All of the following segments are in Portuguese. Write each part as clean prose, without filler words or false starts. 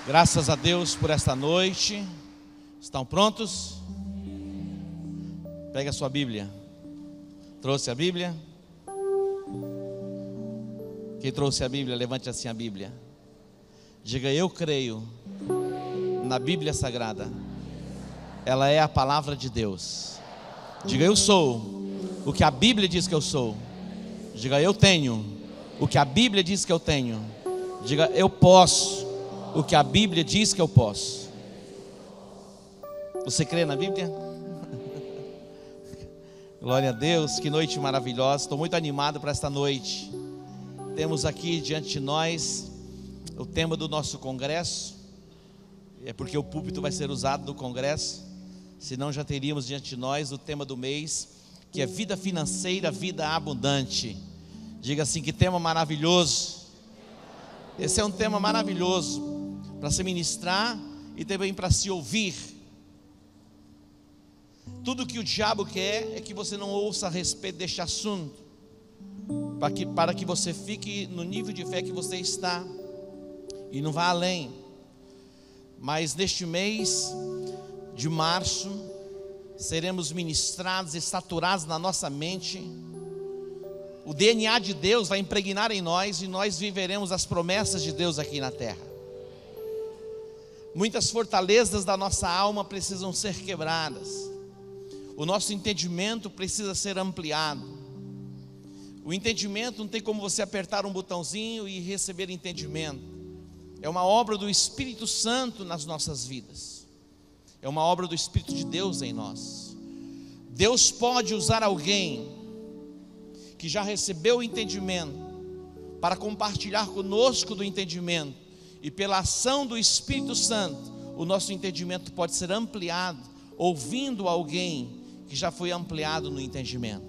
Graças a Deus por esta noite. Estão prontos? Pega a sua Bíblia. Trouxe a Bíblia? Quem trouxe a Bíblia, levante assim a Bíblia. Diga: eu creio na Bíblia Sagrada. Ela é a palavra de Deus. Diga: eu sou o que a Bíblia diz que eu sou. Diga: eu tenho o que a Bíblia diz que eu tenho. Diga: eu posso o que a Bíblia diz que eu posso. Você crê na Bíblia? Glória a Deus, que noite maravilhosa. Estou muito animado para esta noite. Temos aqui diante de nós o tema do nosso congresso. É porque o púlpito vai ser usado no congresso. Senão já teríamos diante de nós o tema do mês, que é vida financeira, vida abundante. Diga assim: que tema maravilhoso. Esse é um tema maravilhoso para se ministrar e também para se ouvir. Tudo que o diabo quer é que você não ouça a respeito deste assunto, para que você fique no nível de fé que você está e não vá além. Mas neste mês de março seremos ministrados e saturados na nossa mente. O DNA de Deus vai impregnar em nós e nós viveremos as promessas de Deus aqui na terra. Muitas fortalezas da nossa alma precisam ser quebradas. O nosso entendimento precisa ser ampliado. O entendimento não tem como você apertar um botãozinho e receber entendimento. É uma obra do Espírito Santo nas nossas vidas. É uma obra do Espírito de Deus em nós. Deus pode usar alguém que já recebeu o entendimento para compartilhar conosco do entendimento. E pela ação do Espírito Santo, o nosso entendimento pode ser ampliado, ouvindo alguém que já foi ampliado no entendimento.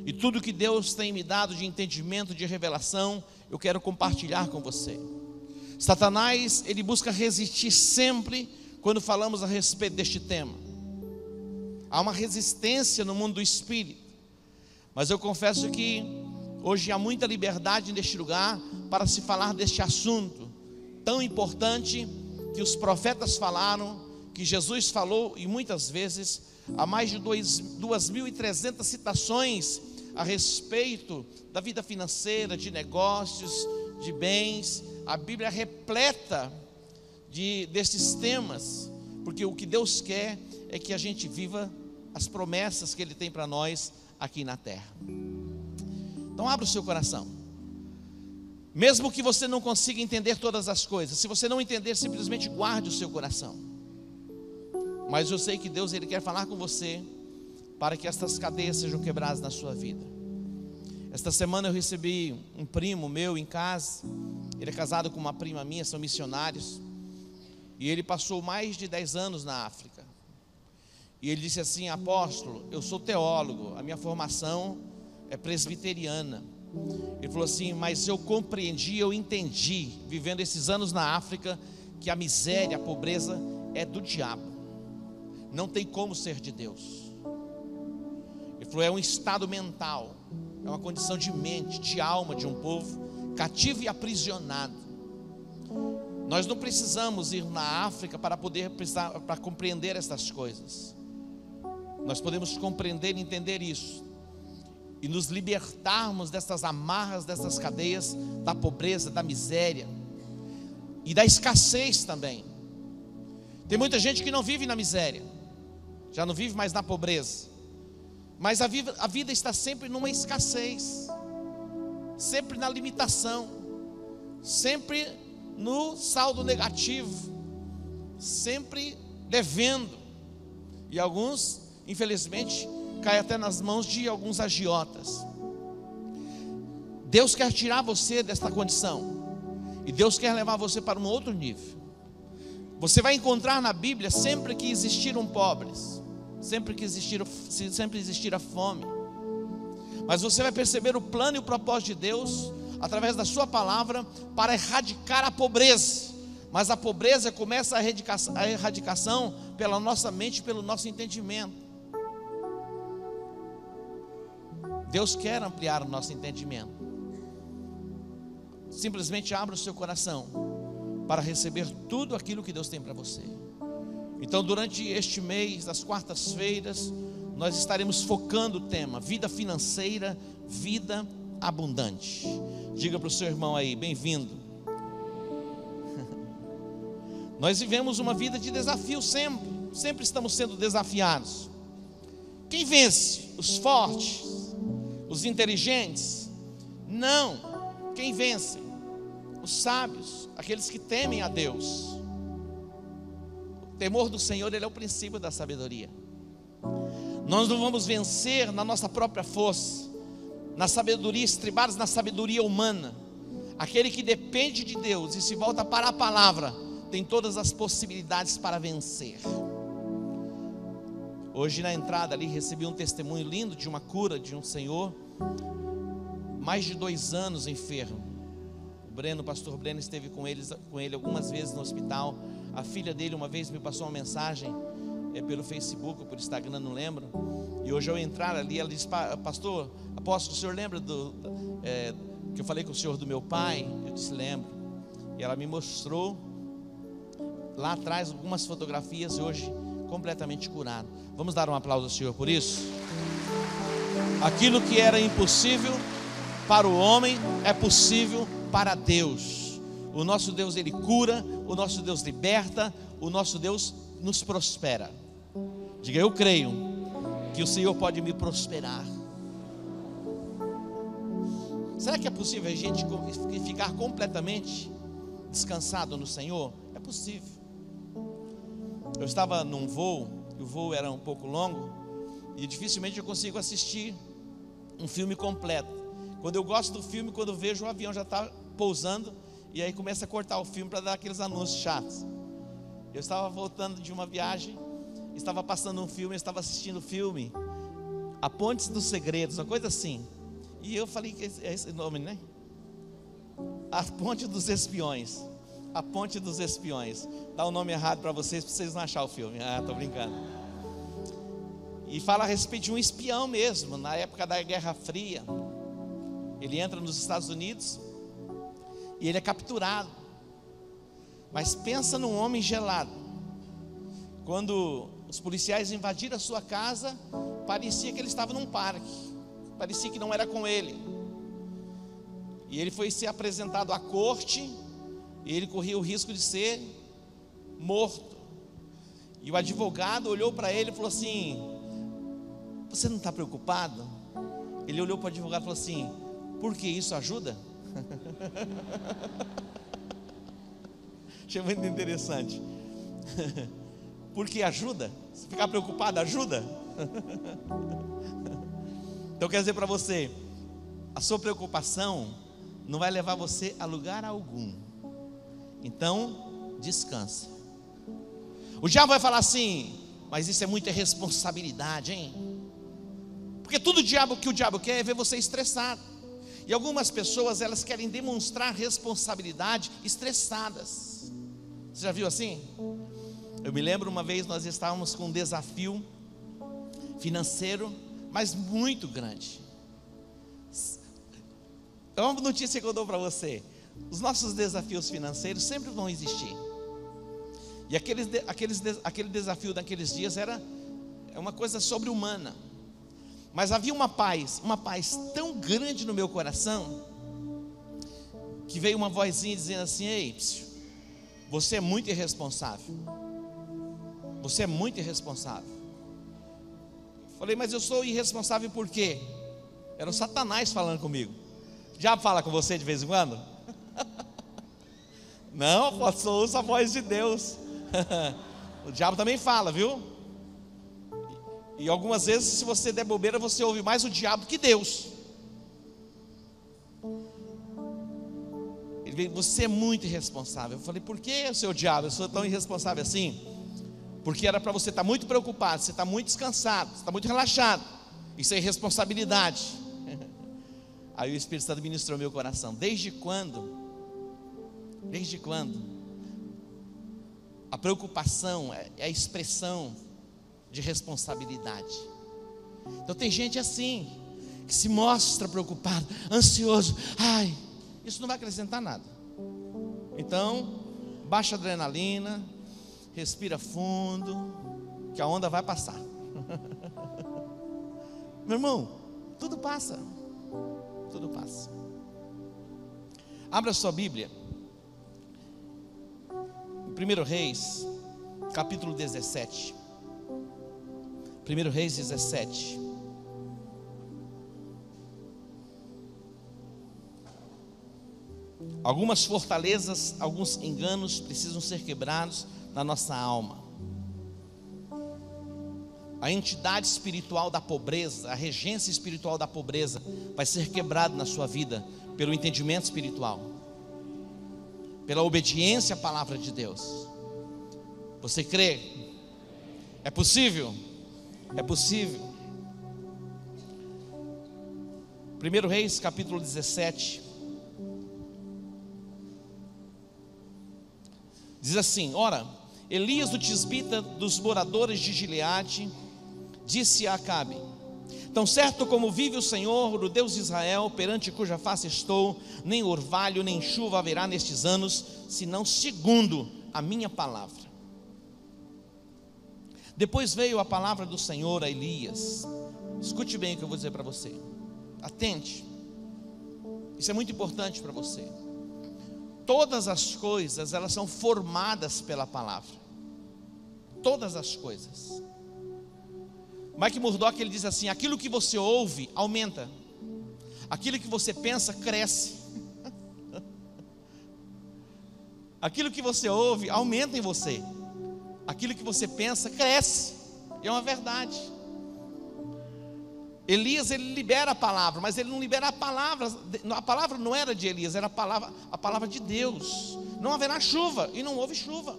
E tudo que Deus tem me dado de entendimento, de revelação, eu quero compartilhar com você. Satanás, ele busca resistir sempre quando falamos a respeito deste tema. Há uma resistência no mundo do espírito, mas eu confesso que hoje há muita liberdade neste lugar para se falar deste assunto tão importante que os profetas falaram, que Jesus falou, e muitas vezes há mais de 2.300 citações a respeito da vida financeira, de negócios, de bens. A Bíblia é repleta desses temas, porque o que Deus quer é que a gente viva as promessas que Ele tem para nós aqui na terra. Então abra o seu coração. Mesmo que você não consiga entender todas as coisas, se você não entender, simplesmente guarde o seu coração. Mas eu sei que Deus, Ele quer falar com você para que estas cadeias sejam quebradas na sua vida. Esta semana eu recebi um primo meu em casa. Ele é casado com uma prima minha, são missionários. E ele passou mais de 10 anos na África. E ele disse assim: apóstolo, eu sou teólogo, a minha formação é presbiteriana. Ele falou assim: mas eu compreendi, eu entendi, vivendo esses anos na África, que a miséria, a pobreza é do diabo. Não tem como ser de Deus. Ele falou: é um estado mental, é uma condição de mente, de alma de um povo cativo e aprisionado. Nós não precisamos ir na África para compreender essas coisas. Nós podemos compreender e entender isso e nos libertarmos dessas amarras, dessas cadeias da pobreza, da miséria e da escassez também. Tem muita gente que não vive na miséria, já não vive mais na pobreza, mas a vida está sempre numa escassez, sempre na limitação, sempre no saldo negativo, sempre devendo. E alguns, infelizmente, caem até nas mãos de alguns agiotas. Deus quer tirar você desta condição, e Deus quer levar você para um outro nível. Você vai encontrar na Bíblia, sempre que existiram pobres, sempre existir a fome, mas você vai perceber o plano e o propósito de Deus através da sua palavra para erradicar a pobreza. Mas a pobreza começa a erradicação pela nossa mente, pelo nosso entendimento. Deus quer ampliar o nosso entendimento. Simplesmente abra o seu coração para receber tudo aquilo que Deus tem para você. Então, durante este mês, das quartas-feiras, nós estaremos focando o tema vida financeira, vida abundante. Diga para o seu irmão aí, bem-vindo. Nós vivemos uma vida de desafio sempre estamos sendo desafiados. Quem vence? Os fortes, os inteligentes? Não. Quem vence? Os sábios, aqueles que temem a Deus. O temor do Senhor, ele é o princípio da sabedoria. Nós não vamos vencer na nossa própria força, na sabedoria, estribados na sabedoria humana. Aquele que depende de Deus e se volta para a palavra, tem todas as possibilidades para vencer. Hoje na entrada ali recebi um testemunho lindo de uma cura de um senhor, mais de 2 anos enfermo. O pastor Breno esteve com ele algumas vezes no hospital. A filha dele uma vez me passou uma mensagem pelo Facebook ou por Instagram, não lembro. E hoje ao entrar ali, ela disse: pastor, apóstolo, o senhor lembra que eu falei com o senhor do meu pai? Eu disse: lembro. E ela me mostrou lá atrás algumas fotografias, e hoje completamente curado. Vamos dar um aplauso ao Senhor por isso? Aquilo que era impossível para o homem é possível para Deus. O nosso Deus, ele cura, o nosso Deus liberta, o nosso Deus nos prospera. Diga: eu creio que o Senhor pode me prosperar. Será que é possível a gente ficar completamente descansado no Senhor? É possível. Eu estava num voo, e o voo era um pouco longo, e dificilmente eu consigo assistir um filme completo. Quando eu gosto do filme, quando eu vejo o avião já está pousando, e aí começa a cortar o filme para dar aqueles anúncios chatos. Eu estava voltando de uma viagem, estava passando um filme, eu estava assistindo o filme A Ponte dos Segredos, uma coisa assim. E eu falei que é esse nome, né? A Ponte dos Espiões. A Ponte dos Espiões. Dá o nome errado para vocês não acharem o filme. Ah, estou brincando. E fala a respeito de um espião mesmo, na época da Guerra Fria. Ele entra nos Estados Unidos e ele é capturado. Mas pensa num homem gelado. Quando os policiais invadiram a sua casa, parecia que ele estava num parque, parecia que não era com ele. E ele foi ser apresentado à corte, e ele corria o risco de ser morto. E o advogado olhou para ele e falou assim: você não está preocupado? Ele olhou para o advogado e falou assim: por que isso ajuda? Achei muito interessante. Porque ajuda? Se ficar preocupado, ajuda? Então quer dizer para você, a sua preocupação não vai levar você a lugar algum. Então, descansa. O diabo vai falar assim: mas isso é muita responsabilidade, hein? Porque tudo que o diabo quer é ver você estressado. E algumas pessoas, elas querem demonstrar responsabilidade estressadas. Você já viu assim? Eu me lembro uma vez, nós estávamos com um desafio financeiro, mas muito grande. É uma notícia que eu dou para você: os nossos desafios financeiros sempre vão existir. E aquele desafio daqueles dias era uma coisa sobre-humana. Mas havia uma paz tão grande no meu coração, que veio uma vozinha dizendo assim: ei, você é muito irresponsável. Você é muito irresponsável. Falei: mas eu sou irresponsável por quê? Era o Satanás falando comigo. O diabo fala com você de vez em quando? Não, só ouça a voz de Deus. O diabo também fala, viu? E algumas vezes, se você der bobeira, você ouve mais o diabo que Deus. Ele veio: você é muito irresponsável. Eu falei: por que, seu diabo, eu sou tão irresponsável assim? Porque era para você estar muito preocupado, você está muito descansado, você está muito relaxado. Isso é irresponsabilidade. Aí o Espírito Santo ministrou meu coração: desde quando a preocupação é a expressão de responsabilidade? Então tem gente assim, que se mostra preocupado, ansioso. Ai, isso não vai acrescentar nada. Então, baixa a adrenalina, respira fundo, que a onda vai passar. Meu irmão, tudo passa. Tudo passa. Abra sua Bíblia. 1 Reis, capítulo 17. 1 Reis 17. Algumas fortalezas, alguns enganos precisam ser quebrados na nossa alma. A entidade espiritual da pobreza, a regência espiritual da pobreza vai ser quebrada na sua vida pelo entendimento espiritual, pela obediência à palavra de Deus. Você crê? É possível? É possível. 1 Reis capítulo 17 diz assim: ora, Elias o tisbita dos moradores de Gileade disse a Acabe: tão certo como vive o Senhor, o Deus de Israel, perante cuja face estou, nem orvalho nem chuva haverá nestes anos, senão segundo a minha palavra. Depois veio a palavra do Senhor a Elias. Escute bem o que eu vou dizer para você, atente, isso é muito importante para você. Todas as coisas, elas são formadas pela palavra. Todas as coisas. Mike Murdock, ele diz assim: aquilo que você ouve, aumenta. Aquilo que você pensa, cresce. Aquilo que você ouve, aumenta em você. Aquilo que você pensa, cresce. É uma verdade. Elias, ele libera a palavra, mas ele não libera a palavra não era de Elias, era a palavra de Deus. Não haverá chuva, e não houve chuva.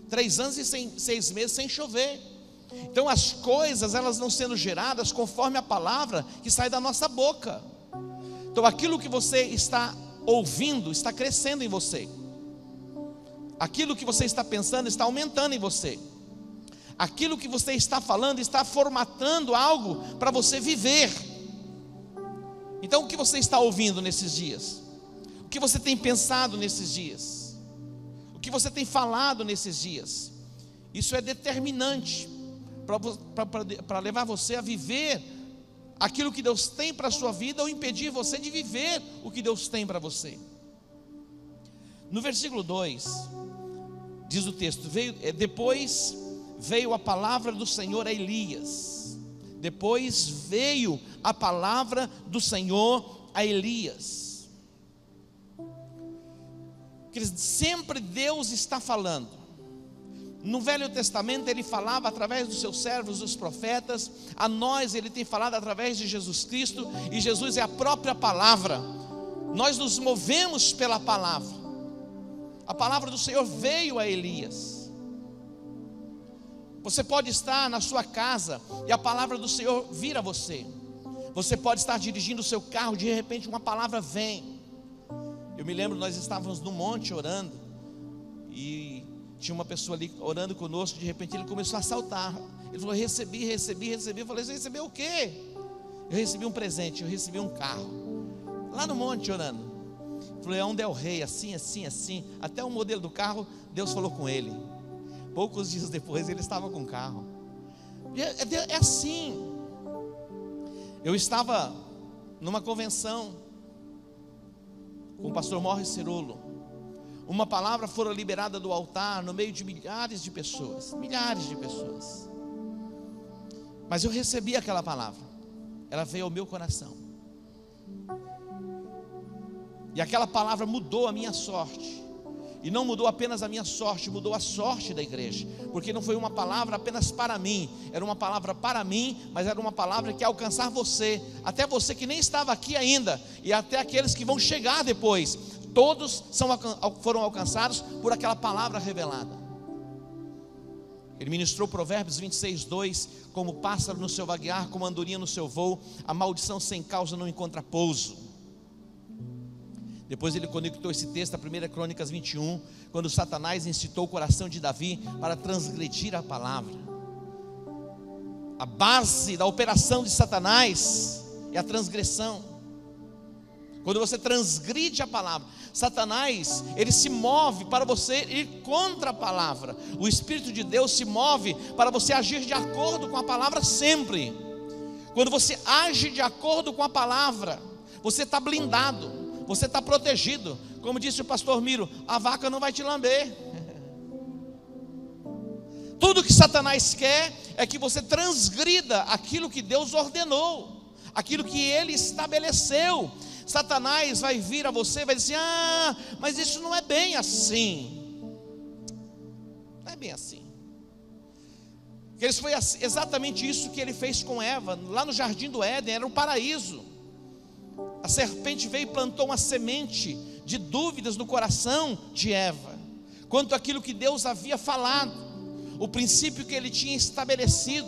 3 anos e 6 meses sem chover. Então as coisas, elas não sendo geradas conforme a palavra que sai da nossa boca. Então aquilo que você está ouvindo está crescendo em você. Aquilo que você está pensando está aumentando em você. Aquilo que você está falando está formatando algo para você viver. Então o que você está ouvindo nesses dias? O que você tem pensado nesses dias? O que você tem falado nesses dias? Isso é determinante para levar você a viver aquilo que Deus tem para a sua vida, ou impedir você de viver o que Deus tem para você. No versículo 2 diz o texto: depois veio a palavra do Senhor a Elias. Depois veio a palavra do Senhor a Elias. Sempre Deus está falando. No Velho Testamento ele falava através dos seus servos, os profetas. A nós ele tem falado através de Jesus Cristo, e Jesus é a própria palavra. Nós nos movemos pela palavra. A palavra do Senhor veio a Elias. Você pode estar na sua casa e a palavra do Senhor vir a você. Você pode estar dirigindo o seu carro, de repente uma palavra vem. Eu me lembro, nós estávamos no monte orando, e tinha uma pessoa ali orando conosco. De repente ele começou a saltar. Ele falou: recebi. Eu falei: você recebeu o quê? Eu recebi um presente, eu recebi um carro. Lá no monte orando. Ele falou: é um Del Rey, assim. Até o modelo do carro, Deus falou com ele. Poucos dias depois ele estava com o carro. É assim. Eu estava numa convenção com o pastor Morris Cirulo. Uma palavra fora liberada do altar no meio de milhares de pessoas. Mas eu recebi aquela palavra. Ela veio ao meu coração. E aquela palavra mudou a minha sorte. E não mudou apenas a minha sorte, mudou a sorte da igreja. Porque não foi uma palavra apenas para mim, era uma palavra para mim, mas era uma palavra que ia alcançar você, até você que nem estava aqui ainda, e até aqueles que vão chegar depois. Todos foram alcançados por aquela palavra revelada. Ele ministrou Provérbios 26:2: como pássaro no seu vaguear, como andorinha no seu voo, a maldição sem causa não encontra pouso. Depois ele conectou esse texto a 1 Crônicas 21, quando Satanás incitou o coração de Davi para transgredir a palavra. A base da operação de Satanás é a transgressão. quando você transgride a palavra, Satanás, ele se move para você ir contra a palavra. O Espírito de Deus se move para você agir de acordo com a palavra sempre. Quando você age de acordo com a palavra, você está blindado, você está protegido. Como disse o pastor Miro, a vaca não vai te lamber. Tudo que Satanás quer é que você transgrida aquilo que Deus ordenou, aquilo que Ele estabeleceu. Satanás vai vir a você e vai dizer: mas isso não é bem assim. Não é bem assim. Porque foi exatamente isso que ele fez com Eva, lá no jardim do Éden, era um paraíso. A serpente veio e plantou uma semente de dúvidas no coração de Eva, quanto àquilo que Deus havia falado, o princípio que ele tinha estabelecido.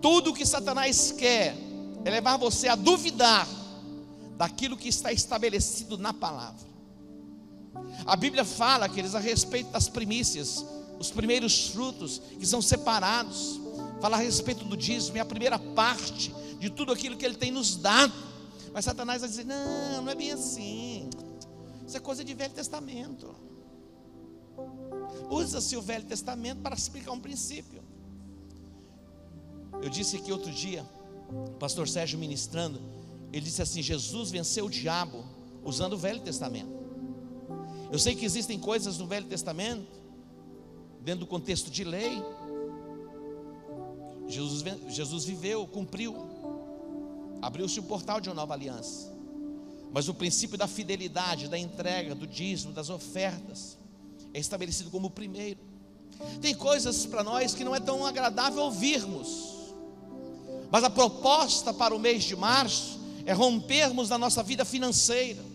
Tudo o que Satanás quer é levar você a duvidar daquilo que está estabelecido na palavra. A Bíblia fala, queridos, a respeito das primícias, os primeiros frutos que são separados. Fala a respeito do dízimo, é a primeira parte de tudo aquilo que Ele tem nos dado. Mas Satanás vai dizer: não é bem assim, isso é coisa de Velho Testamento. Usa-se o Velho Testamento para explicar um princípio. Eu disse aqui outro dia, o pastor Sérgio ministrando, ele disse assim: Jesus venceu o diabo usando o Velho Testamento. Eu sei que existem coisas no Velho Testamento, dentro do contexto de lei, Jesus viveu, cumpriu, abriu-se o portal de uma nova aliança. Mas o princípio da fidelidade, da entrega, do dízimo, das ofertas, é estabelecido como o primeiro. Tem coisas para nós que não é tão agradável ouvirmos, mas a proposta para o mês de março é rompermos na nossa vida financeira,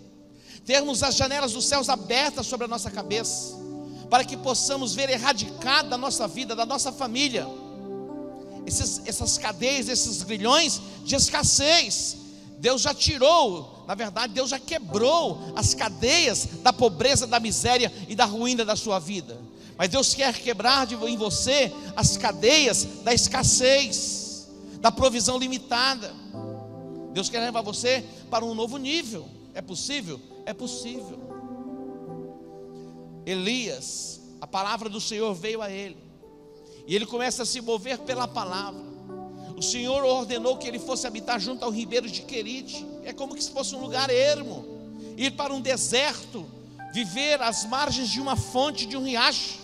termos as janelas dos céus abertas sobre a nossa cabeça, para que possamos ver erradicada da nossa vida, da nossa família, essas cadeias, esses grilhões de escassez. Deus já tirou, na verdade Deus já quebrou as cadeias da pobreza, da miséria e da ruína da sua vida. Mas Deus quer quebrar em você as cadeias da escassez, da provisão limitada. Deus quer levar você para um novo nível. É possível? É possível. Elias, a palavra do Senhor veio a ele, e ele começa a se mover pela palavra. O Senhor ordenou que ele fosse habitar junto ao ribeiro de Querite. É como se fosse um lugar ermo, ir para um deserto, viver às margens de uma fonte, de um riacho.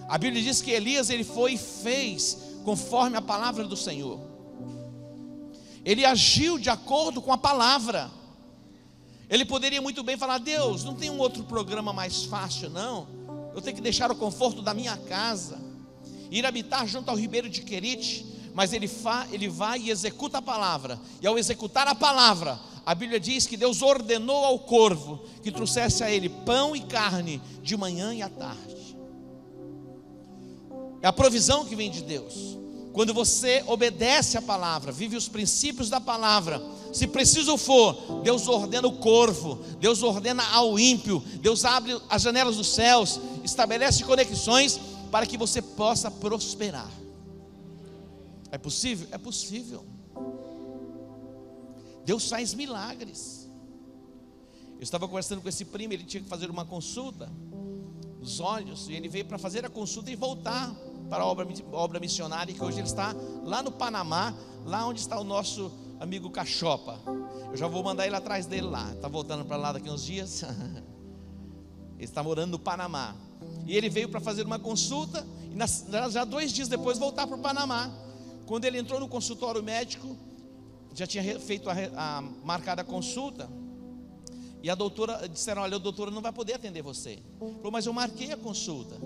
A Bíblia diz que Elias, ele foi e fez conforme a palavra do Senhor. Ele agiu de acordo com a palavra. Ele poderia muito bem falar: Deus, não tem um outro programa mais fácil não? Eu tenho que deixar o conforto da minha casa, ir habitar junto ao ribeiro de Querite. Mas ele vai e executa a palavra. E ao executar a palavra, a Bíblia diz que Deus ordenou ao corvo que trouxesse a ele pão e carne de manhã e à tarde. É a provisão que vem de Deus. Quando você obedece a palavra, vive os princípios da palavra, se preciso for, Deus ordena o corvo, Deus ordena ao ímpio, Deus abre as janelas dos céus, estabelece conexões para que você possa prosperar. É possível? É possível. Deus faz milagres. Eu estava conversando com esse primo, ele tinha que fazer uma consulta dos olhos, e ele veio para fazer a consulta e voltar para a obra missionária, que hoje ele está lá no Panamá, lá onde está o nosso amigo Cachopa. Eu já vou mandar ele atrás dele lá, está voltando para lá daqui uns dias. Ele está morando no Panamá, e ele veio para fazer uma consulta, e já 2 dias depois voltar para o Panamá. Quando ele entrou no consultório médico, já tinha feito a marcada consulta, e a doutora, disseram: olha, a doutora não vai poder atender você. Ele falou: mas eu marquei a consulta.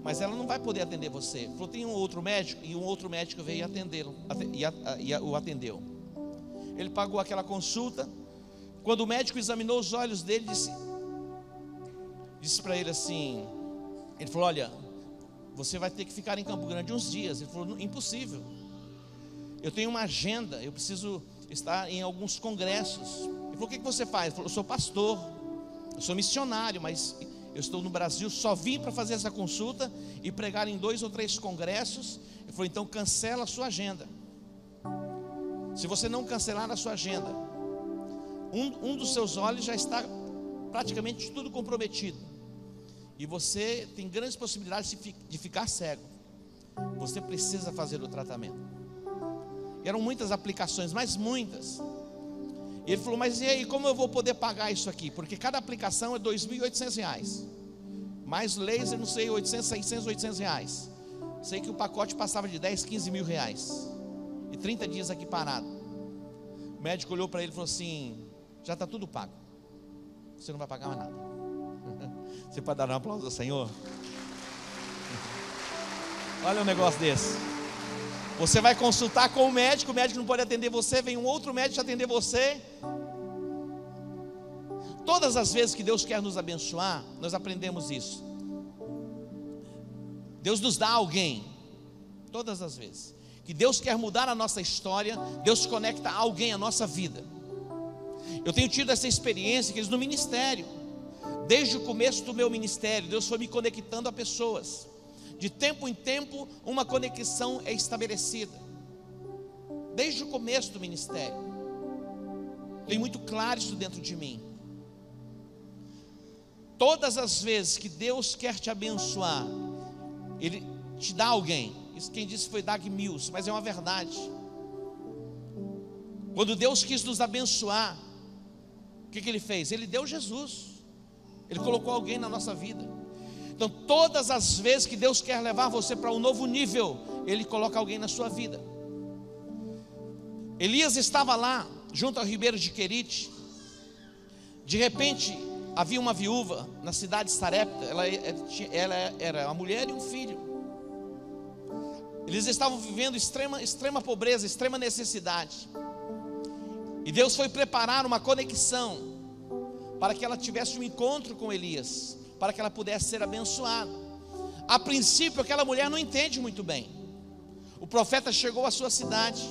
Mas ela não vai poder atender você. Ele falou: tem um outro médico, e um outro médico veio atendê-lo, e o atendeu. Ele pagou aquela consulta. Quando o médico examinou os olhos dele, disse para ele assim, ele falou: olha, você vai ter que ficar em Campo Grande uns dias. Ele falou: impossível, eu tenho uma agenda, eu preciso estar em alguns congressos. Ele falou: o que você faz? Ele falou: eu sou pastor, eu sou missionário, mas eu estou no Brasil, só vim para fazer essa consulta e pregar em 2 ou 3 congressos. Ele falou: então cancela a sua agenda. Se você não cancelar a sua agenda, um dos seus olhos já está praticamente tudo comprometido, e você tem grandes possibilidades de ficar cego. Você precisa fazer o tratamento. E eram muitas aplicações, mas muitas. E ele falou: mas e aí, como eu vou poder pagar isso aqui? Porque cada aplicação é R$2.800, mais laser, não sei, 800, 600, 800 reais. Sei que o pacote passava de 10, 15 mil reais, e 30 dias aqui parado. O médico olhou para ele e falou assim: já está tudo pago, você não vai pagar mais nada. Você pode dar um aplauso ao Senhor? Olha um negócio desse. Você vai consultar com o médico não pode atender você, vem um outro médico atender você. Todas as vezes que Deus quer nos abençoar, nós aprendemos isso. Deus nos dá alguém. Todas as vezes que Deus quer mudar a nossa história, Deus conecta alguém à nossa vida. Eu tenho tido essa experiência, queridos, no ministério. Desde o começo do meu ministério, Deus foi me conectando a pessoas. De tempo em tempo, uma conexão é estabelecida. Desde o começo do ministério, tem muito claro isso dentro de mim. Todas as vezes que Deus quer te abençoar, Ele te dá alguém. Isso quem disse foi Dag Mills, mas é uma verdade. Quando Deus quis nos abençoar, o que Ele fez? Ele deu Jesus. Ele colocou alguém na nossa vida. Então, todas as vezes que Deus quer levar você para um novo nível, Ele coloca alguém na sua vida. Elias estava lá, junto ao ribeiro de Querite. De repente, havia uma viúva na cidade de Sarepta. Ela era uma mulher e um filho. Eles estavam vivendo extrema pobreza, extrema necessidade. E Deus foi preparar uma conexão para que ela tivesse um encontro com Elias, para que ela pudesse ser abençoada. A princípio, aquela mulher não entende muito bem. O profeta chegou à sua cidade.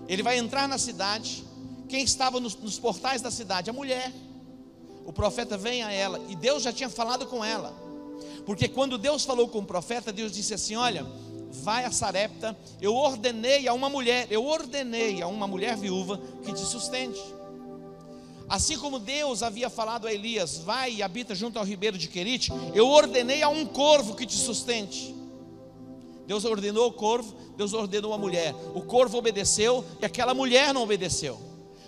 Ele vai entrar na cidade. Quem estava nos portais da cidade? A mulher. O profeta vem a ela, e Deus já tinha falado com ela. Porque quando Deus falou com o profeta, Deus disse assim: olha, vai a Sarepta, eu ordenei a uma mulher viúva que te sustente. Assim como Deus havia falado a Elias: vai e habita junto ao ribeiro de Querite, eu ordenei a um corvo que te sustente. Deus ordenou o corvo, Deus ordenou a mulher. O corvo obedeceu e aquela mulher não obedeceu.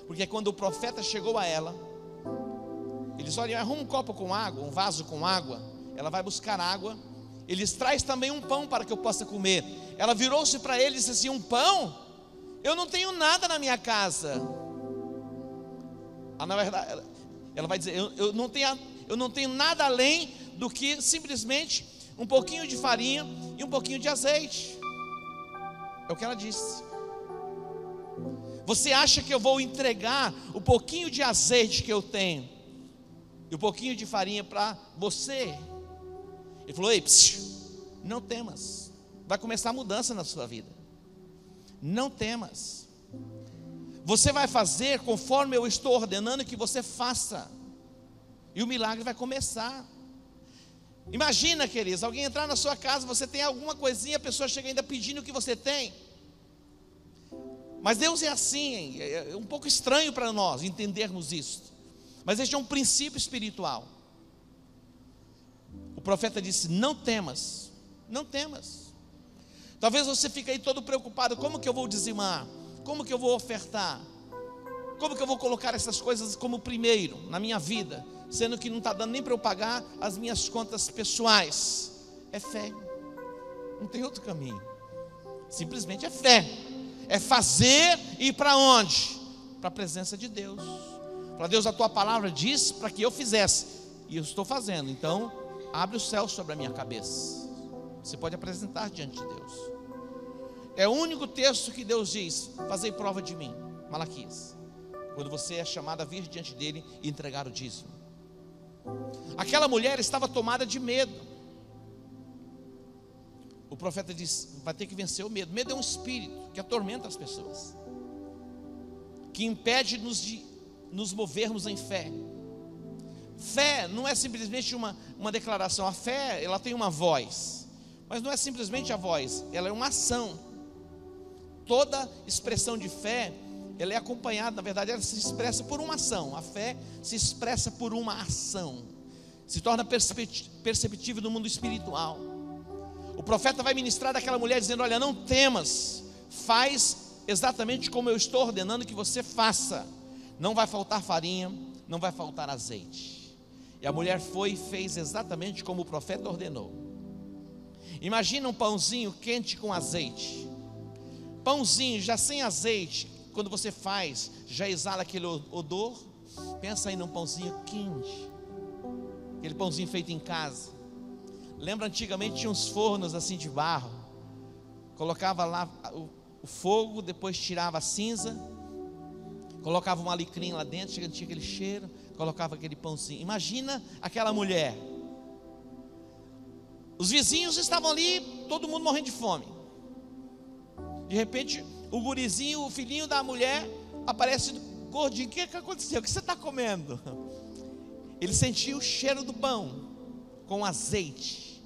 Porque quando o profeta chegou a ela, eles olham: arruma um copo com água, um vaso com água. Ela vai buscar água. Eles traz também um pão para que eu possa comer. Ela virou-se para ele e disse assim: um pão? Eu não tenho nada na minha casa. Na verdade, ela vai dizer: eu não tenho nada além do que simplesmente um pouquinho de farinha e um pouquinho de azeite. É o que ela disse. Você acha que eu vou entregar o pouquinho de azeite que eu tenho e o pouquinho de farinha para você? Ele falou: ei, não temas. Vai começar a mudança na sua vida. Não temas. Você vai fazer conforme eu estou ordenando que você faça, e o milagre vai começar. Imagina, queridos, alguém entrar na sua casa, você tem alguma coisinha, a pessoa chega ainda pedindo o que você tem. Mas Deus é assim, é um pouco estranho para nós entendermos isso. Mas este é um princípio espiritual. O profeta disse: não temas, não temas. Talvez você fique aí todo preocupado: como que eu vou dizimar? Como que eu vou ofertar? Como que eu vou colocar essas coisas como primeiro na minha vida, sendo que não está dando nem para eu pagar as minhas contas pessoais? É fé, não tem outro caminho. Simplesmente é fé. É fazer e ir para onde? Para a presença de Deus. Para Deus, a tua palavra diz para que eu fizesse, e eu estou fazendo. Então, abre o céu sobre a minha cabeça. Você pode apresentar diante de Deus. É o único texto que Deus diz: fazei prova de mim. Malaquias. Quando você é chamado a vir diante dele e entregar o dízimo. Aquela mulher estava tomada de medo. O profeta diz: vai ter que vencer o medo. Medo é um espírito que atormenta as pessoas, que impede-nos de nos movermos em fé. Fé não é simplesmente uma declaração. A fé, ela tem uma voz, mas não é simplesmente a voz, ela é uma ação. Toda expressão de fé ela é acompanhada, na verdade, ela se expressa por uma ação. A fé se expressa por uma ação, se torna perceptível no mundo espiritual. O profeta vai ministrar àquela mulher dizendo: olha, não temas, faz exatamente como eu estou ordenando que você faça. Não vai faltar farinha, não vai faltar azeite. E a mulher foi e fez exatamente como o profeta ordenou. Imagina um pãozinho quente com azeite. Pãozinho já sem azeite, quando você faz, já exala aquele odor. Pensa aí num pãozinho quente, aquele pãozinho feito em casa. Lembra, antigamente tinha uns fornos assim de barro, colocava lá o fogo, depois tirava a cinza, colocava um alecrim lá dentro, tinha aquele cheiro, colocava aquele pãozinho. Imagina aquela mulher. Os vizinhos estavam ali, todo mundo morrendo de fome. De repente, o gurizinho, o filhinho da mulher, aparece gordinho. O que aconteceu? O que você está comendo? Ele sentiu o cheiro do pão com azeite.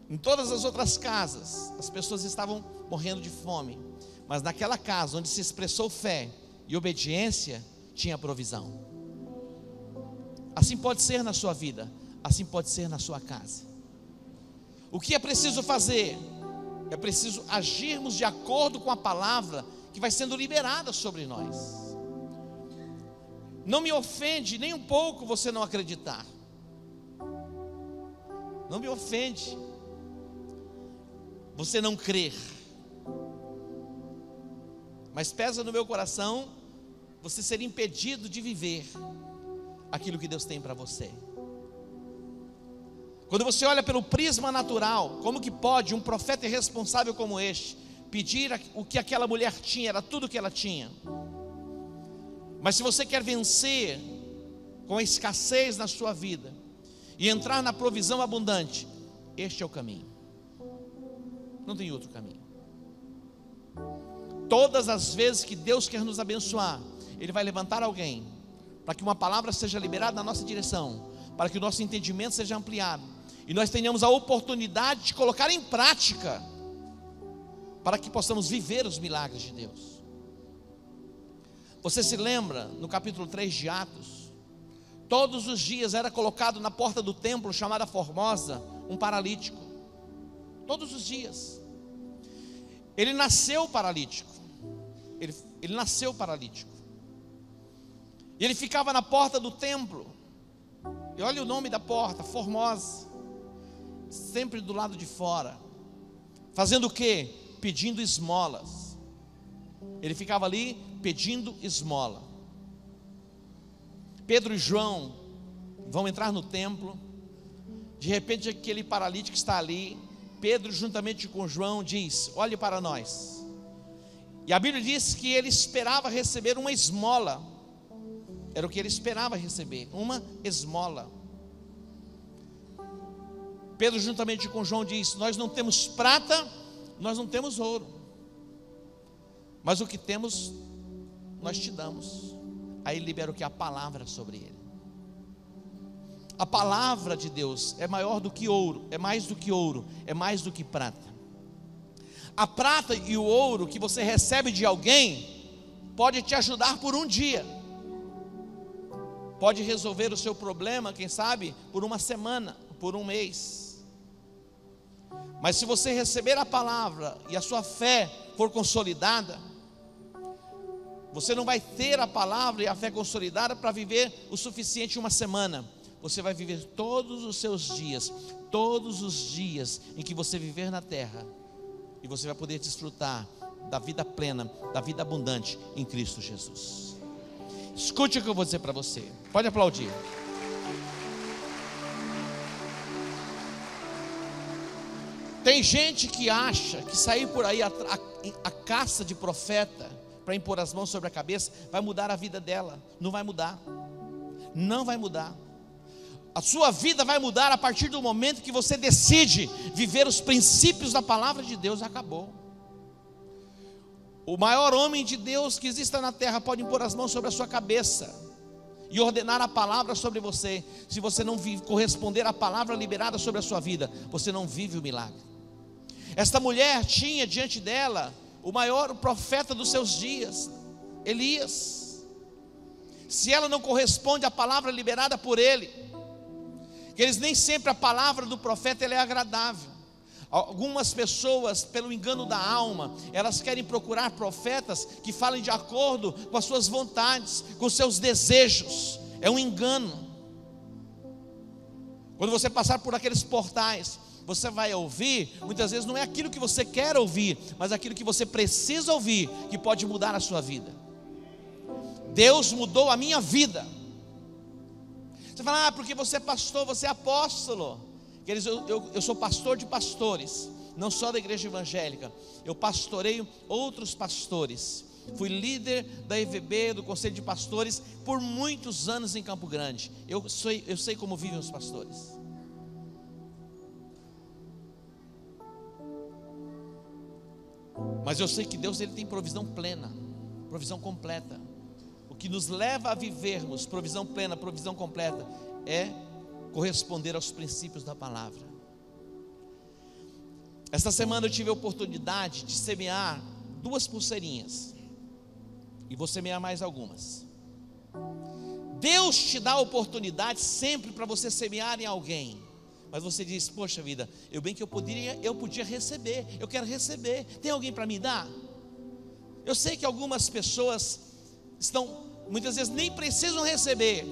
Em todas as outras casas, as pessoas estavam morrendo de fome, mas naquela casa onde se expressou fé e obediência, tinha provisão. Assim pode ser na sua vida, assim pode ser na sua casa. O que é preciso fazer? É preciso agirmos de acordo com a palavra que vai sendo liberada sobre nós. Não me ofende nem um pouco você não acreditar. Não me ofende você não crer. Mas pesa no meu coração você ser impedido de viver aquilo que Deus tem para você. Quando você olha pelo prisma natural, como que pode um profeta irresponsável como este pedir o que aquela mulher tinha? Era tudo o que ela tinha. Mas se você quer vencer com a escassez na sua vida e entrar na provisão abundante, este é o caminho. Não tem outro caminho. Todas as vezes que Deus quer nos abençoar, Ele vai levantar alguém para que uma palavra seja liberada na nossa direção, para que o nosso entendimento seja ampliado e nós tenhamos a oportunidade de colocar em prática, para que possamos viver os milagres de Deus. Você se lembra no capítulo 3 de Atos? Todos os dias era colocado na porta do templo chamada Formosa um paralítico. Todos os dias. Ele nasceu paralítico. Ele nasceu paralítico. E ele ficava na porta do templo. E olha o nome da porta, Formosa. Sempre do lado de fora. Fazendo o quê? Pedindo esmolas. Ele ficava ali pedindo esmola. Pedro e João vão entrar no templo. De repente aquele paralítico está ali. Pedro juntamente com João diz: olhe para nós. E a Bíblia diz que ele esperava receber uma esmola. Era o que ele esperava receber, uma esmola. Pedro juntamente com João diz: nós não temos prata, nós não temos ouro, mas o que temos nós te damos. Aí ele libera o que? A palavra sobre ele. A palavra de Deus é maior do que ouro, é mais do que ouro, é mais do que prata. A prata e o ouro que você recebe de alguém pode te ajudar por um dia, pode resolver o seu problema, quem sabe, por uma semana, por um mês. Mas se você receber a palavra e a sua fé for consolidada, você não vai ter a palavra e a fé consolidada para viver o suficiente uma semana. Você vai viver todos os seus dias, todos os dias em que você viver na terra, e você vai poder desfrutar da vida plena, da vida abundante em Cristo Jesus. Escute o que eu vou dizer para você. Pode aplaudir. Tem gente que acha que sair por aí a caça de profeta para impor as mãos sobre a cabeça vai mudar a vida dela. Não vai mudar. Não vai mudar. A sua vida vai mudar a partir do momento que você decide viver os princípios da palavra de Deus. Acabou. O maior homem de Deus que exista na terra pode impor as mãos sobre a sua cabeça e ordenar a palavra sobre você. Se você não corresponder à palavra liberada sobre a sua vida, você não vive o milagre. Esta mulher tinha diante dela o maior profeta dos seus dias. Elias. Se ela não corresponde à palavra liberada por ele, nem sempre a palavra do profeta ela é agradável. Algumas pessoas, pelo engano da alma, elas querem procurar profetas que falem de acordo com as suas vontades, com os seus desejos. É um engano. Quando você passar por aqueles portais, você vai ouvir, muitas vezes não é aquilo que você quer ouvir, mas aquilo que você precisa ouvir, que pode mudar a sua vida. Deus mudou a minha vida. Você fala, porque você é pastor, você é apóstolo. Eu sou pastor de pastores, não só da igreja evangélica. Eu pastoreio outros pastores. Fui líder da EVB, do Conselho de Pastores, por muitos anos em Campo Grande. Eu sei como vivem os pastores. Mas eu sei que Deus ele tem provisão plena, provisão completa. O que nos leva a vivermos provisão plena, provisão completa, é corresponder aos princípios da palavra. Esta semana eu tive a oportunidade de semear 2 pulseirinhas, e vou semear mais algumas. Deus te dá a oportunidade sempre para você semear em alguém, mas você diz, poxa vida, eu podia receber, eu quero receber, tem alguém para me dar? Eu sei que algumas pessoas muitas vezes nem precisam receber,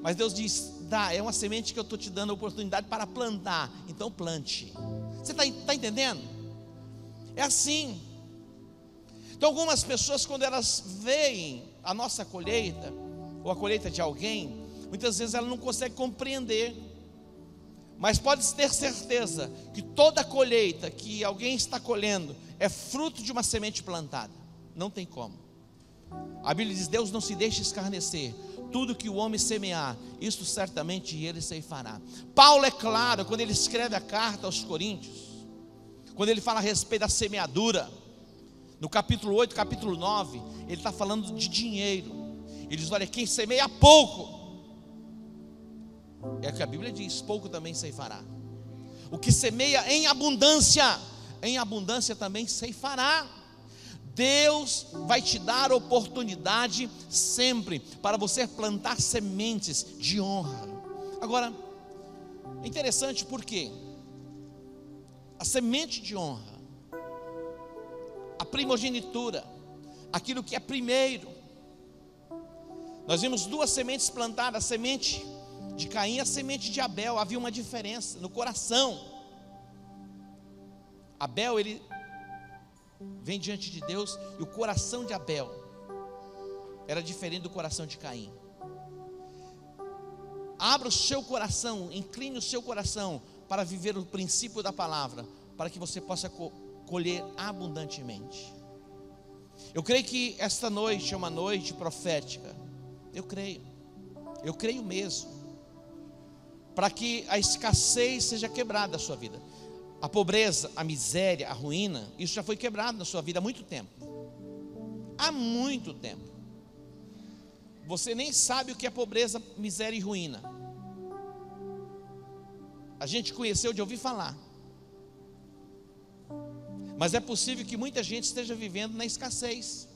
mas Deus diz, é uma semente que eu estou te dando a oportunidade para plantar, então plante. Você está entendendo? É assim. Então algumas pessoas, quando elas veem a nossa colheita, ou a colheita de alguém, muitas vezes elas não conseguem compreender. Mas pode ter certeza que toda colheita que alguém está colhendo é fruto de uma semente plantada. Não tem como. A Bíblia diz, Deus não se deixa escarnecer. Tudo que o homem semear, isso certamente ele ceifará. Paulo é claro, quando ele escreve a carta aos Coríntios, quando ele fala a respeito da semeadura, no capítulo 8, capítulo 9, ele está falando de dinheiro. Ele diz, olha, quem semeia pouco, é o que a Bíblia diz, pouco também ceifará. O que semeia em abundância também ceifará. Deus vai te dar oportunidade sempre para você plantar sementes de honra. Agora, é interessante porque a semente de honra, a primogenitura, aquilo que é primeiro. Nós vimos 2 sementes plantadas, a semente de Caim e a semente de Abel. Havia uma diferença no coração. Abel, ele vem diante de Deus, e o coração de Abel era diferente do coração de Caim. Abra o seu coração, incline o seu coração para viver o princípio da palavra, para que você possa colher abundantemente. Eu creio que esta noite é uma noite profética. Eu creio mesmo, para que a escassez seja quebrada da sua vida. A pobreza, a miséria, a ruína, isso já foi quebrado na sua vida há muito tempo. Há muito tempo. Você nem sabe o que é pobreza, miséria e ruína. A gente conheceu de ouvir falar. Mas é possível que muita gente esteja vivendo na escassez,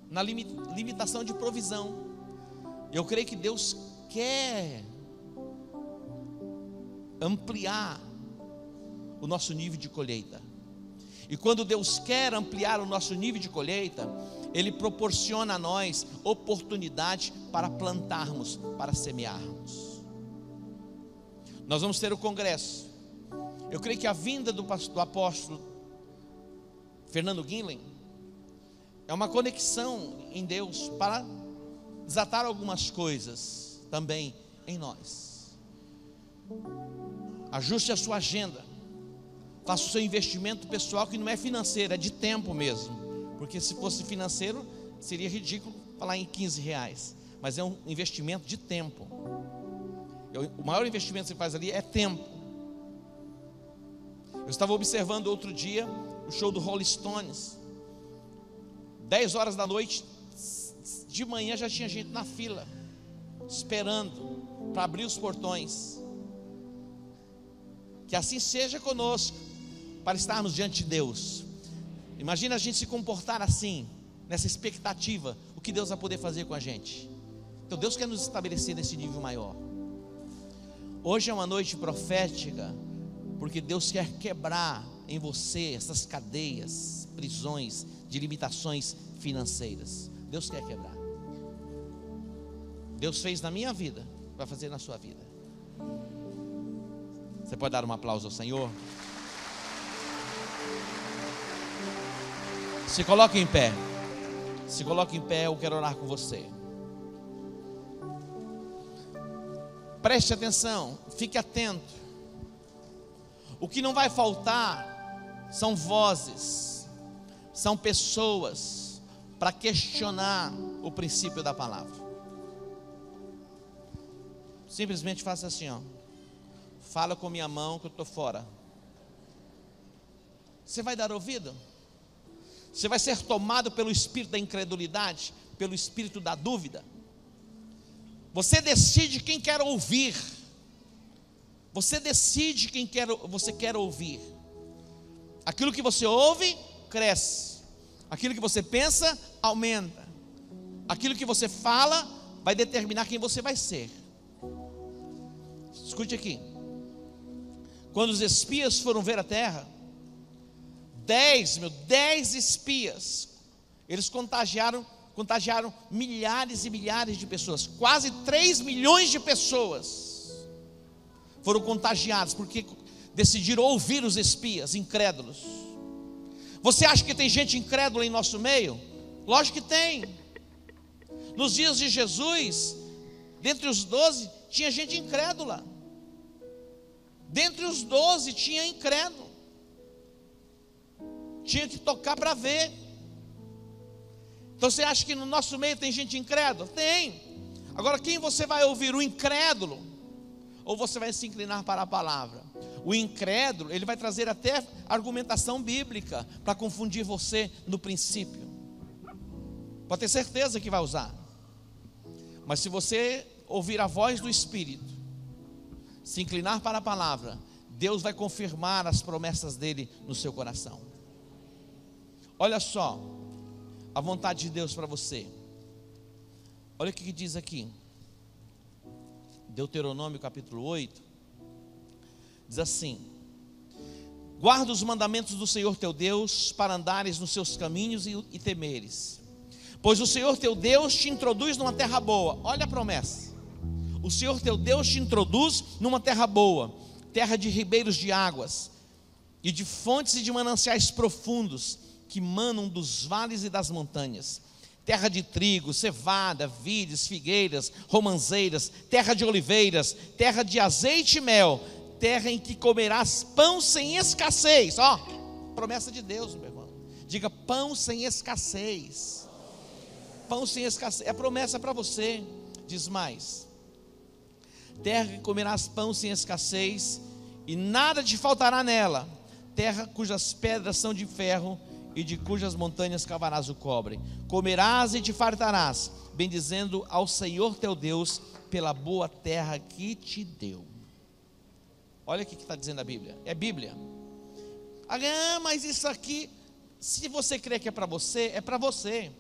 na limitação de provisão. Eu creio que Deus quer ampliar o nosso nível de colheita. E quando Deus quer ampliar o nosso nível de colheita, Ele proporciona a nós oportunidade para plantarmos, para semearmos. Nós vamos ter o congresso. Eu creio que a vinda do apóstolo Fernando Guinlen é uma conexão em Deus para desatar algumas coisas também em nós. Ajuste a sua agenda. Faça o seu investimento pessoal, que não é financeiro, é de tempo mesmo. Porque se fosse financeiro, seria ridículo falar em R$15. Mas é um investimento de tempo. O maior investimento que você faz ali é tempo. Eu estava observando outro dia o show do Rolling Stones. 10 horas da noite, de manhã já tinha gente na fila, esperando para abrir os portões. Que assim seja conosco, para estarmos diante de Deus. Imagina a gente se comportar assim, nessa expectativa, o que Deus vai poder fazer com a gente. Então Deus quer nos estabelecer nesse nível maior. Hoje é uma noite profética, porque Deus quer quebrar em você essas cadeias, prisões de limitações financeiras. Deus quer quebrar. Deus fez na minha vida, vai fazer na sua vida. Você pode dar um aplauso ao Senhor? Se coloque em pé. Se coloque em pé, eu quero orar com você. Preste atenção, fique atento. O que não vai faltar são vozes, são pessoas para questionar o princípio da palavra. Simplesmente faça assim, ó. Fala com minha mão que eu estou fora. Você vai dar ouvido? Você vai ser tomado pelo espírito da incredulidade, pelo espírito da dúvida? Você decide quem quer ouvir. Você decide quem você quer ouvir. Aquilo que você ouve, cresce. Aquilo que você pensa, aumenta. Aquilo que você fala, vai determinar quem você vai ser. Escute aqui. Quando os espias foram ver a terra, 10 espias, eles contagiaram milhares e milhares de pessoas. Quase 3 milhões de pessoas foram contagiadas, porque decidiram ouvir os espias incrédulos. Você acha que tem gente incrédula em nosso meio? Lógico que tem. Nos dias de Jesus, dentre os 12, tinha gente incrédula. Dentre os 12 tinha incrédulo. Tinha que tocar para ver. Então você acha que no nosso meio tem gente incrédula? Tem. Agora quem você vai ouvir? O incrédulo? Ou você vai se inclinar para a palavra? O incrédulo, ele vai trazer até argumentação bíblica para confundir você no princípio. Pode ter certeza que vai usar. Mas se você ouvir a voz do Espírito, se inclinar para a palavra, Deus vai confirmar as promessas dele no seu coração. Olha só a vontade de Deus para você. Olha o que diz aqui, Deuteronômio capítulo 8, diz assim: guarda os mandamentos do Senhor teu Deus, para andares nos seus caminhos e temeres, pois o Senhor teu Deus te introduz numa terra boa. Olha a promessa. O Senhor teu Deus te introduz numa terra boa, terra de ribeiros de águas, e de fontes e de mananciais profundos, que manam dos vales e das montanhas, terra de trigo, cevada, vides, figueiras, romanzeiras, terra de oliveiras, terra de azeite e mel, terra em que comerás pão sem escassez. Ó, promessa de Deus, meu irmão. Diga: pão sem escassez. Pão sem escassez, é promessa para você. Diz mais: terra que comerás pão sem escassez, e nada te faltará nela, terra cujas pedras são de ferro, e de cujas montanhas cavarás o cobre. Comerás e te fartarás, bendizendo ao Senhor teu Deus pela boa terra que te deu. Olha o que está dizendo a Bíblia. É Bíblia. Ah, mas isso aqui, se você crê que é para você, é para você.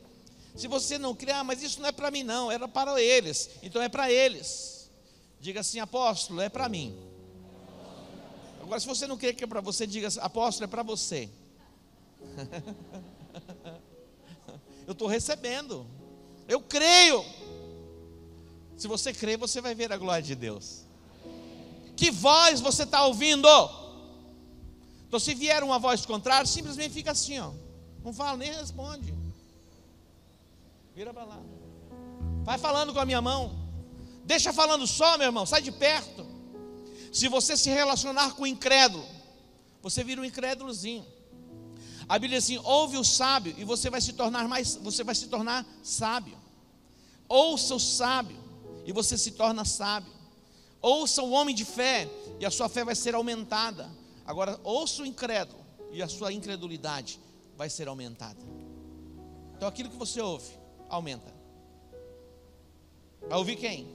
Se você não crê, mas isso não é para mim não, era para eles, então é para eles. Diga assim: apóstolo, é para mim. Agora, se você não crê que é para você, diga assim: apóstolo, é para você. Eu estou recebendo, eu creio. Se você crê, você vai ver a glória de Deus. Que voz você está ouvindo? Então, se vier uma voz contrária, simplesmente fica assim, ó. Não fala, nem responde. Vira para lá. Vai falando com a minha mão. Deixa falando só, meu irmão, sai de perto. Se você se relacionar com o incrédulo, você vira um incrédulozinho. A Bíblia diz assim: ouve o sábio e você vai se tornar sábio. Ouça o sábio e você se torna sábio. Ouça o homem de fé e a sua fé vai ser aumentada. Agora, ouça o incrédulo e a sua incredulidade vai ser aumentada. Então, aquilo que você ouve, aumenta. Vai ouvir quem?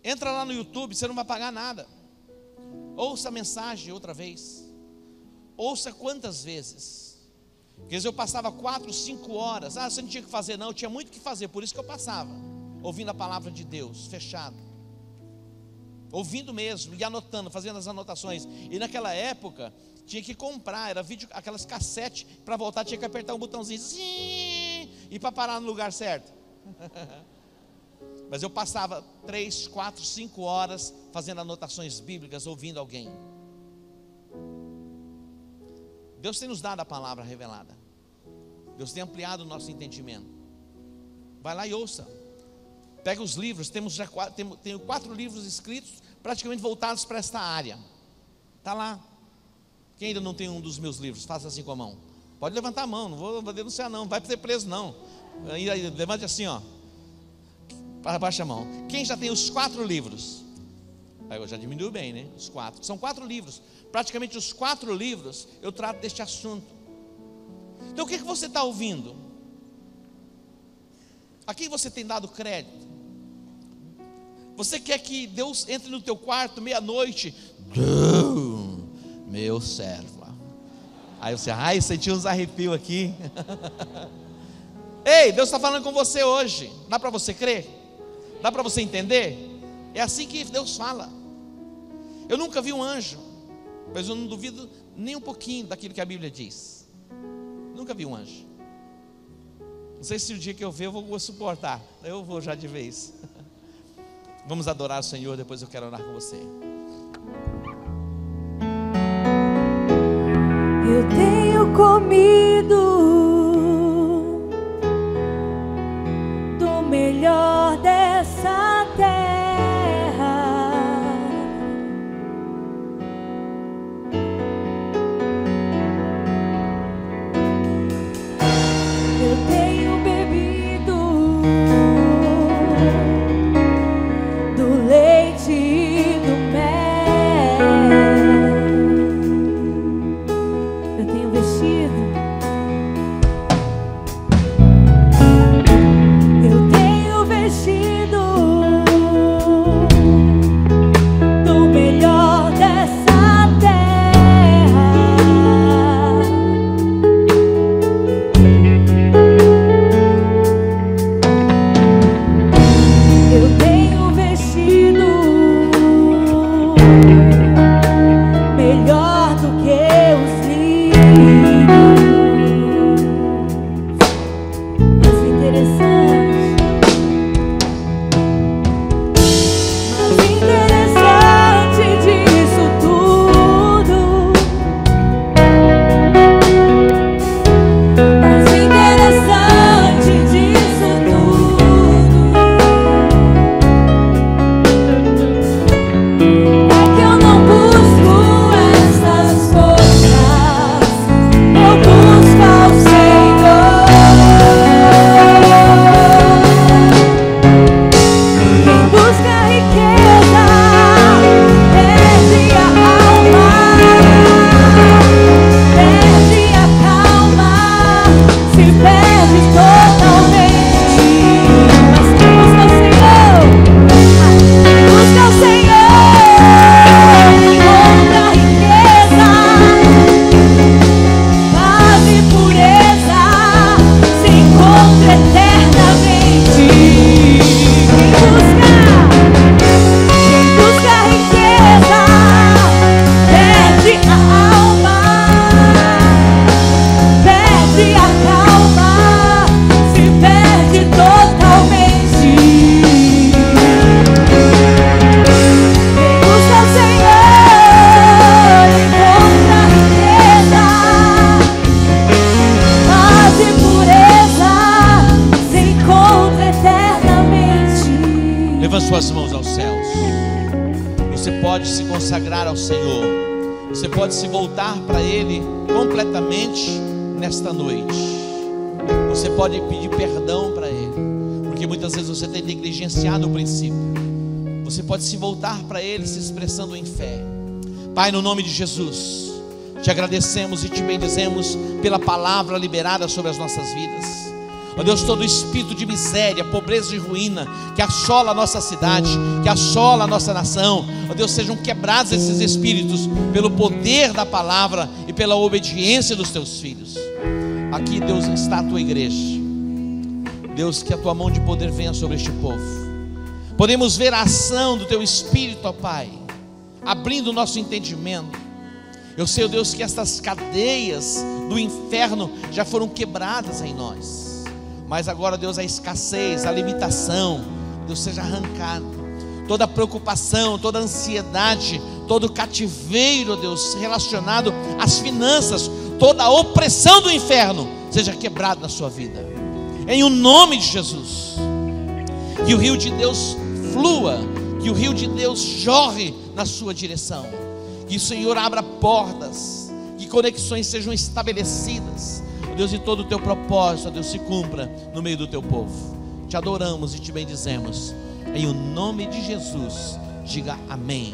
Entra lá no YouTube, você não vai pagar nada. Ouça a mensagem outra vez. Ouça quantas vezes. Quer dizer, eu passava 4, 5 horas. Você não tinha que fazer não, eu tinha muito o que fazer, por isso que eu passava, ouvindo a palavra de Deus, fechado, ouvindo mesmo, e anotando, fazendo as anotações. E naquela época, tinha que comprar, era vídeo, aquelas cassetes, para voltar tinha que apertar um botãozinho, e para parar no lugar certo. Mas eu passava 3, 4, 5 horas fazendo anotações bíblicas, ouvindo alguém. Deus tem nos dado a palavra revelada. Deus tem ampliado o nosso entendimento. Vai lá e ouça. Pega os livros, tenho 4 livros escritos, praticamente voltados para esta área. Está lá. Quem ainda não tem um dos meus livros, faça assim com a mão. Pode levantar a mão, não vou denunciar não, não vai ser preso não. Aí, levante assim, ó. Abaixa a mão. Quem já tem os 4 livros? Aí eu já diminuiu bem, né? Os 4. São 4 livros. Praticamente os 4 livros eu trato deste assunto. Então o que você está ouvindo? A quem você tem dado crédito? Você quer que Deus entre no teu quarto meia-noite? Meu servo. Aí você, senti uns arrepios aqui. Ei, Deus está falando com você hoje. Dá para você crer? Dá para você entender? É assim que Deus fala. Eu nunca vi um anjo, mas eu não duvido nem um pouquinho daquilo que a Bíblia diz. Nunca vi um anjo. Não sei se o dia que eu ver eu vou suportar. Eu vou já de vez. Vamos adorar o Senhor, depois eu quero orar com você. Eu tenho comido do melhor dessa terra. Eu tenho bebido do leite e do mel. Eu tenho vestido, eu tenho vestido do melhor dessa terra. Eu tenho vestido melhor do que os lírios. Mas interessante, disso tudo, mais interessante disso tudo, é que eu não busco essas coisas, eu busco ao Senhor. Quem busca a riqueza perde a alma, perde a calma, se perde totalmente. Mas quem busca o Senhor, busca o Senhor, encontra a riqueza, paz e pureza, se encontra eternamente. Quem busca a riqueza perde a alma, perde a calma, se perde totalmente. Quem busca o Senhor encontra a riqueza, paz e pureza, se encontra eternamente. Levante suas mãos aos céus. Você pode se consagrar ao Senhor. Você pode se voltar para Ele completamente nesta noite. Você pode pedir perdão para Ele, porque muitas vezes você tem negligenciado o princípio. Você pode se voltar para Ele se expressando em fé. Pai, no nome de Jesus, te agradecemos e te bendizemos pela palavra liberada sobre as nossas vidas. Ó Deus, todo espírito de miséria, pobreza e ruína que assola a nossa cidade, que assola a nossa nação, ó Deus, sejam quebrados esses espíritos pelo poder da palavra e pela obediência dos teus filhos. Aqui, Deus, está a tua igreja. Deus, que a tua mão de poder venha sobre este povo. Podemos ver a ação do teu Espírito, ó Pai, abrindo o nosso entendimento. Eu sei, ó Deus, que estas cadeias do inferno já foram quebradas em nós. Mas agora, Deus, a escassez, a limitação, Deus, seja arrancado. Toda preocupação, toda ansiedade, todo cativeiro, Deus, relacionado às finanças, toda a opressão do inferno, seja quebrado na sua vida. Em o nome de Jesus. Que o rio de Deus flua, que o rio de Deus jorre na sua direção. Que o Senhor abra portas, que conexões sejam estabelecidas, Deus, e todo o teu propósito, Deus, se cumpra no meio do teu povo. Te adoramos e te bendizemos. Em o nome de Jesus, diga amém.